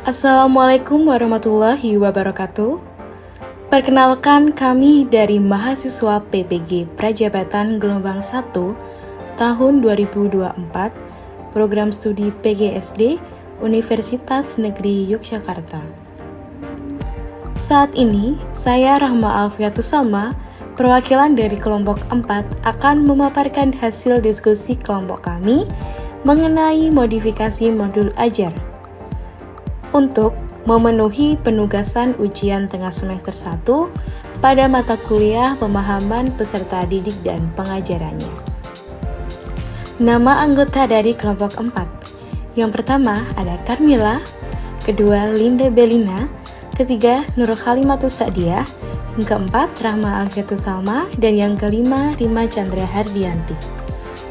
Assalamualaikum warahmatullahi wabarakatuh. Perkenalkan, kami dari mahasiswa PPG Prajabatan Gelombang 1 tahun 2024, program studi PGSD Universitas Negeri Yogyakarta. Saat ini, saya Rahma Alfiatus Salma, perwakilan dari kelompok 4 akan memaparkan hasil diskusi kelompok kami mengenai modifikasi modul ajar untuk memenuhi penugasan ujian tengah semester 1 pada mata kuliah pemahaman peserta didik dan pengajarannya. Nama anggota dari kelompok 4. Yang pertama ada Carmila, kedua Linda Belina, ketiga Nur Halimatus Sa'diah, yang keempat Rahma Alfiatus Salma, dan yang kelima Rima Chandra Hardianti.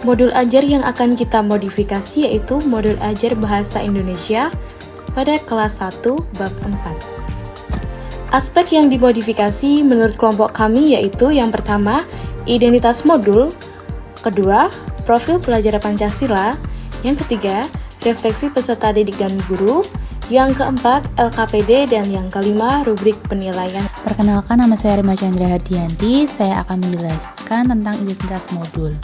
Modul ajar yang akan kita modifikasi yaitu modul ajar Bahasa Indonesia pada kelas 1 bab 4. Aspek yang dimodifikasi menurut kelompok kami yaitu yang pertama, identitas modul, kedua, profil pelajar Pancasila, yang ketiga, refleksi peserta didik dan guru, yang keempat, LKPD, dan yang kelima, rubrik penilaian. Perkenalkan, nama saya Rima Chandra Hardianti. Saya akan menjelaskan tentang identitas modul.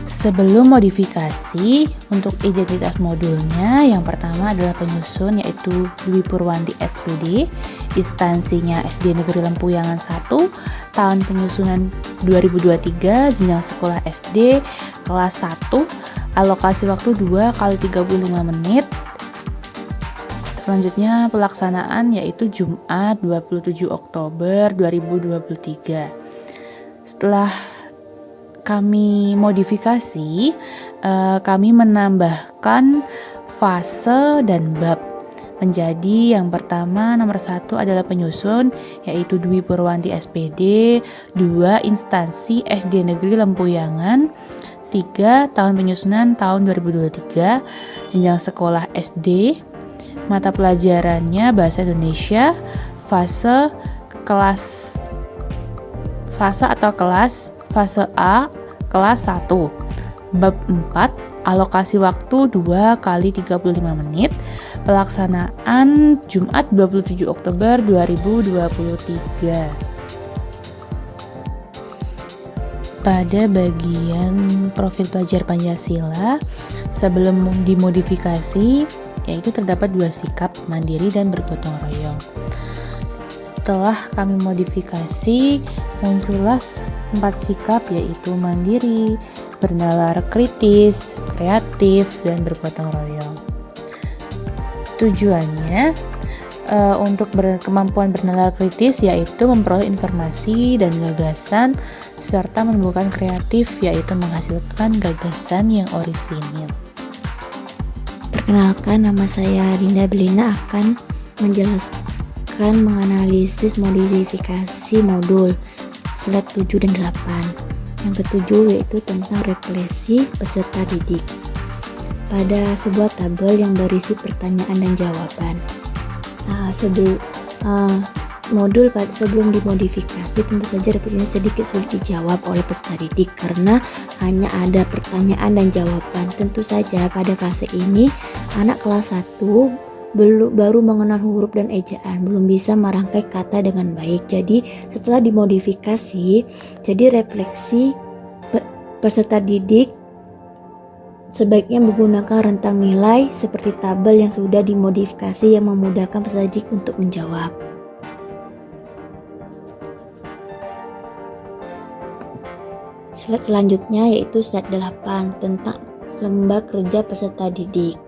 Sebelum modifikasi, untuk identitas modulnya, yang pertama adalah penyusun yaitu Dwi Purwanti SPD, instansinya SD Negeri Lempuyangan 1, tahun penyusunan 2023, jenjang sekolah SD, kelas 1, alokasi waktu 2 kali 35 menit. Selanjutnya pelaksanaan yaitu Jumat 27 Oktober 2023. Setelah kami modifikasi, kami menambahkan fase dan bab menjadi yang pertama nomor 1 adalah penyusun yaitu Dwi Purwanti SPD, 2 instansi SD Negeri Lempuyangan, 3 tahun penyusunan tahun 2023, jenjang sekolah SD, mata pelajarannya Bahasa Indonesia, fase A, kelas 1, bab 4, alokasi waktu 2 kali 35 menit, pelaksanaan Jumat 27 Oktober 2023. Pada bagian profil pelajar Pancasila, sebelum dimodifikasi, yaitu terdapat 2 sikap, mandiri dan bergotong royong. Setelah kami modifikasi, muncullah 4 sikap yaitu mandiri, bernalar kritis, kreatif, dan bergotong royong. Tujuannya untuk kemampuan bernalar kritis yaitu memperoleh informasi dan gagasan serta menimbulkan kreatif yaitu menghasilkan gagasan yang orisinil. Perkenalkan, nama saya Linda Belina akan menganalisis modifikasi modul slide 7 dan 8. Yang ketujuh yaitu tentang refleksi peserta didik pada sebuah tabel yang berisi pertanyaan dan jawaban. Sebelum dimodifikasi, tentu saja refleksinya sedikit sulit dijawab oleh peserta didik karena hanya ada pertanyaan dan jawaban. Tentu saja pada fase ini anak kelas 1 baru mengenal huruf dan ejaan, belum bisa merangkai kata dengan baik. Jadi setelah dimodifikasi, jadi refleksi peserta didik sebaiknya menggunakan rentang nilai seperti tabel yang sudah dimodifikasi yang memudahkan peserta didik untuk menjawab. Slide selanjutnya yaitu slide 8 tentang lembar kerja peserta didik.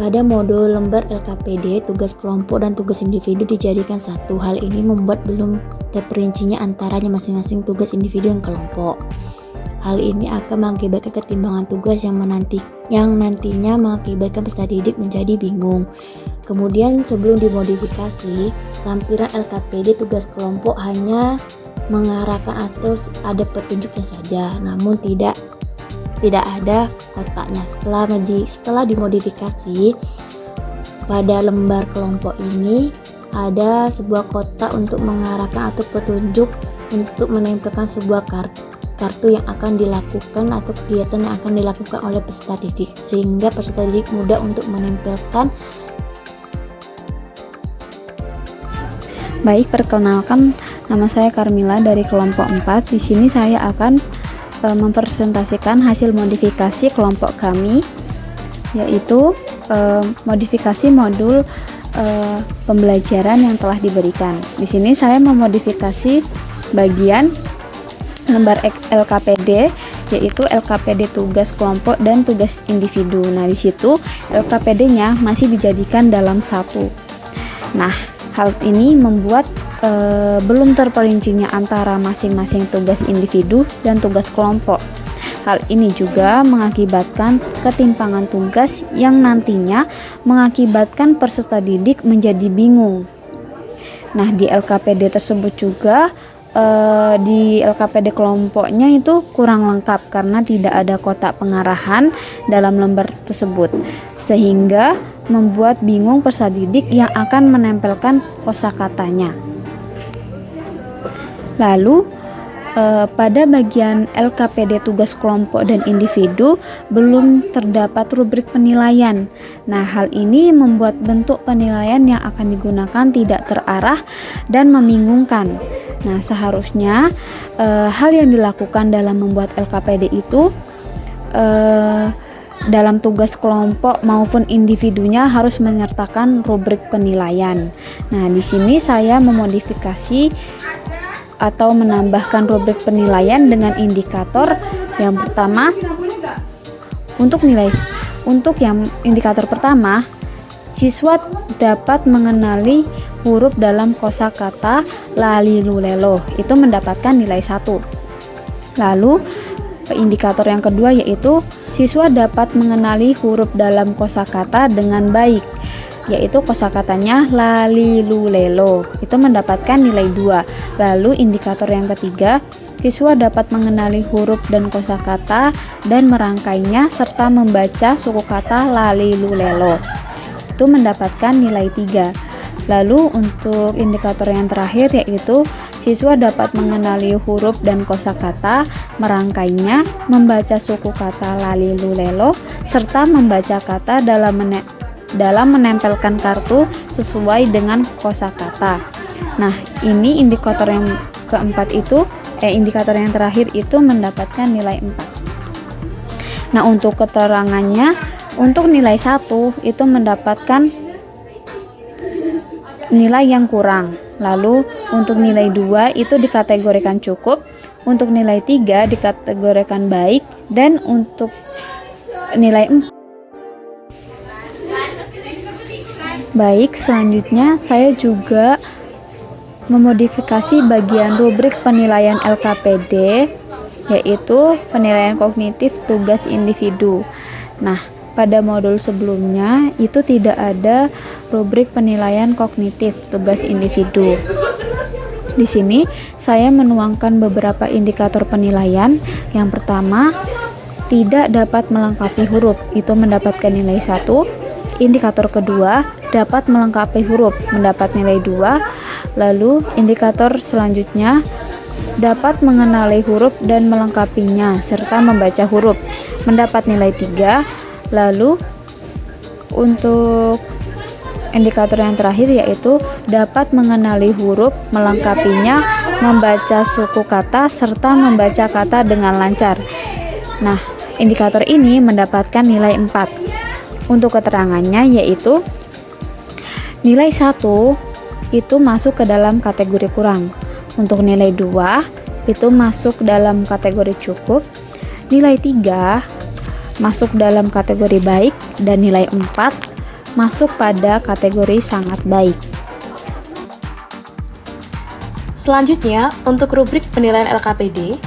Pada modul lembar LKPD, tugas kelompok dan tugas individu dijadikan satu. Hal ini membuat belum terperincinya antaranya masing-masing tugas individu dan kelompok. Hal ini akan mengakibatkan ketimbangan tugas yang nantinya mengakibatkan peserta didik menjadi bingung. Kemudian sebelum dimodifikasi, lampiran LKPD tugas kelompok hanya mengarahkan atau ada petunjuknya saja, namun tidak ada kotaknya. Setelah dimodifikasi, pada lembar kelompok ini ada sebuah kotak untuk mengarahkan atau petunjuk untuk menempelkan sebuah kartu yang akan dilakukan atau kegiatan yang akan dilakukan oleh peserta didik, sehingga peserta didik mudah untuk menempelkan. Baik, perkenalkan, nama saya Karmila dari kelompok 4. Di sini saya akan mempresentasikan hasil modifikasi kelompok kami, yaitu modifikasi modul pembelajaran yang telah diberikan. Di sini saya memodifikasi bagian lembar LKPD, yaitu LKPD tugas kelompok dan tugas individu. Nah, di situ LKPD-nya masih dijadikan dalam satu. Nah, hal ini membuat belum terperincinya antara masing-masing tugas individu dan tugas kelompok. Hal ini juga mengakibatkan ketimpangan tugas yang nantinya mengakibatkan peserta didik menjadi bingung. Nah, di LKPD tersebut juga di LKPD kelompoknya itu kurang lengkap karena tidak ada kotak pengarahan dalam lembar tersebut, sehingga membuat bingung peserta didik yang akan menempelkan kosakatanya. Lalu pada bagian LKPD tugas kelompok dan individu belum terdapat rubrik penilaian. Nah, hal ini membuat bentuk penilaian yang akan digunakan tidak terarah dan membingungkan. Nah, seharusnya hal yang dilakukan dalam membuat LKPD itu dalam tugas kelompok maupun individunya harus menyertakan rubrik penilaian. Nah, di sini saya memodifikasi atau menambahkan rubrik penilaian dengan indikator yang pertama. Untuk yang indikator pertama, siswa dapat mengenali huruf dalam kosakata lalilulelo, itu mendapatkan nilai 1. Lalu indikator yang kedua yaitu siswa dapat mengenali huruf dalam kosakata dengan baik, yaitu kosakatanya lalilulelo, itu mendapatkan nilai 2. Lalu indikator yang ketiga, siswa dapat mengenali huruf dan kosakata dan merangkainya serta membaca suku kata lalilulelo, itu mendapatkan nilai 3. Lalu untuk indikator yang terakhir yaitu siswa dapat mengenali huruf dan kosakata, merangkainya, membaca suku kata lalilulelo serta membaca kata dalam menempelkan kartu sesuai dengan kosakata. Nah, ini indikator yang keempat itu indikator yang terakhir itu mendapatkan nilai 4. Nah, untuk keterangannya, untuk nilai 1 itu mendapatkan nilai yang kurang. Lalu untuk nilai 2 itu dikategorikan cukup, untuk nilai 3 dikategorikan baik, dan untuk nilai 4. Baik, selanjutnya saya juga memodifikasi bagian rubrik penilaian LKPD, yaitu penilaian kognitif tugas individu. Nah, pada modul sebelumnya itu tidak ada rubrik penilaian kognitif tugas individu. Di sini saya menuangkan beberapa indikator penilaian. Yang pertama, tidak dapat melengkapi huruf, itu mendapatkan nilai 1. Indikator kedua, dapat melengkapi huruf, mendapat nilai 2. Lalu indikator selanjutnya, dapat mengenali huruf dan melengkapinya serta membaca huruf, mendapat nilai 3. Lalu untuk indikator yang terakhir yaitu dapat mengenali huruf, melengkapinya, membaca suku kata serta membaca kata dengan lancar. Nah, indikator ini mendapatkan nilai 4. Untuk keterangannya yaitu nilai 1 itu masuk ke dalam kategori kurang. Untuk nilai 2 itu masuk dalam kategori cukup. Nilai 3 masuk dalam kategori baik, dan nilai 4 masuk pada kategori sangat baik. Selanjutnya, untuk rubrik penilaian LKPD,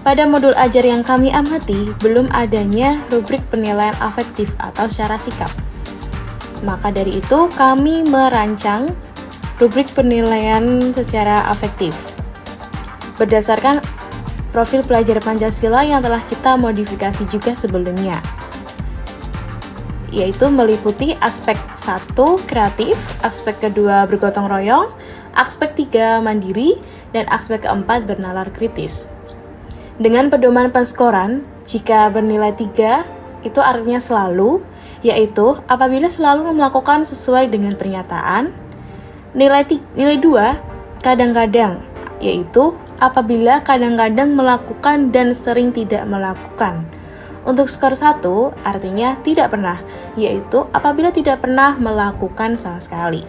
pada modul ajar yang kami amati, belum adanya rubrik penilaian afektif atau secara sikap. Maka dari itu, kami merancang rubrik penilaian secara afektif berdasarkan profil pelajar Pancasila yang telah kita modifikasi juga sebelumnya, yaitu meliputi aspek 1 kreatif, aspek kedua bergotong royong, aspek 3 mandiri, dan aspek keempat bernalar kritis. Dengan pedoman penskoran, jika bernilai 3 itu artinya selalu, yaitu apabila selalu melakukan sesuai dengan pernyataan. Nilai 2 kadang-kadang, yaitu apabila kadang-kadang melakukan dan sering tidak melakukan. Untuk skor 1 artinya tidak pernah, yaitu apabila tidak pernah melakukan sama sekali.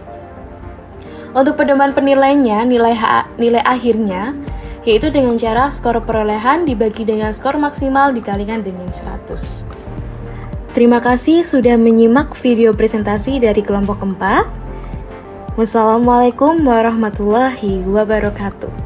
Untuk pedoman penilaiannya, nilai akhirnya, yaitu dengan cara skor perolehan dibagi dengan skor maksimal dikalikan dengan 100. Terima kasih sudah menyimak video presentasi dari kelompok 4. Wassalamualaikum warahmatullahi wabarakatuh.